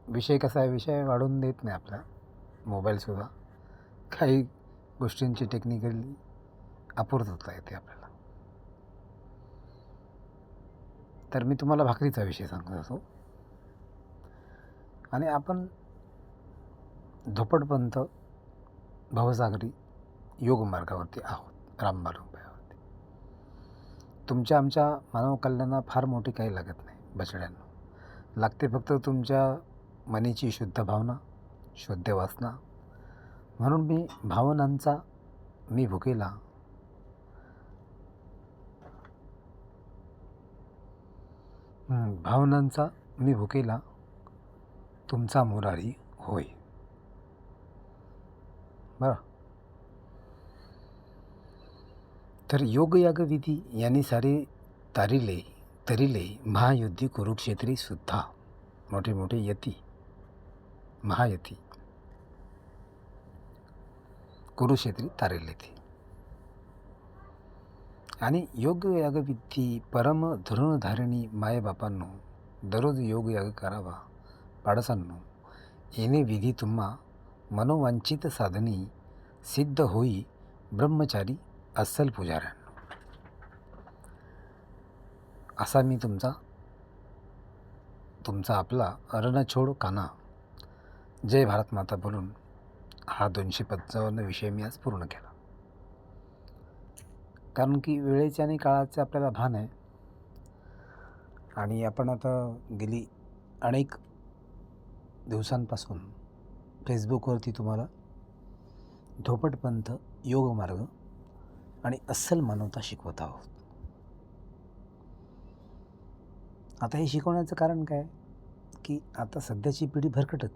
विषय कसा आहे, विषय वाढवून देत नाही आपला मोबाईलसुद्धा. काही गोष्टींची टेक्निकली अपूर्तता येते आपल्याला. तर मी तुम्हाला भाकरीचा विषय सांगत होतो आणि आपण धोपटपंथ भवसागरी योग मार्गावरती आहोत, रामबाण उपायावरती. तुमच्या आमच्या मानव कल्याणाला फार मोठी काही लागत नाही बछड्यांना. लागते फक्त तुमच्या मनाची शुद्ध भावना, शुद्ध वासना. म्हणून मी भावनांचा मी भुकेला, भावनांचा मी भुकेला, तुमचा मुरारी होय. बरं. तर योगयागविधी यांनी सारे तरिले महायुद्धी कुरुक्षेत्री सुद्धा मोठे मोठे यती, महायती कुरुक्षेत्री तारिले ते. आणि योगयागविधी परम धनुधारिणी मायबापांनो, दररोज योगयाग करावा पाडसांनो. येणे विधी तुम्हा मनोवांचित साधनी, सिद्ध होई ब्रह्मचारी अस्सल पुजाऱ्यांनो. असा मी तुमचा आपला रणछोड काना जय भारत माता बोलून हा 255 विषय मी आज पूर्ण केला. कारण की वेळेचे आणि काळाचे आपल्याला भान आहे. आणि आपण आता गेली अनेक दिवसांपासून फेसबुकवरती तुम्हाला धोपटपंथ, योगमार्ग आणि अस्सल मानवता शिकवत आहोत. आता हे शिकवण्याचं कारण काय, की आता सध्याची पिढी भरकटत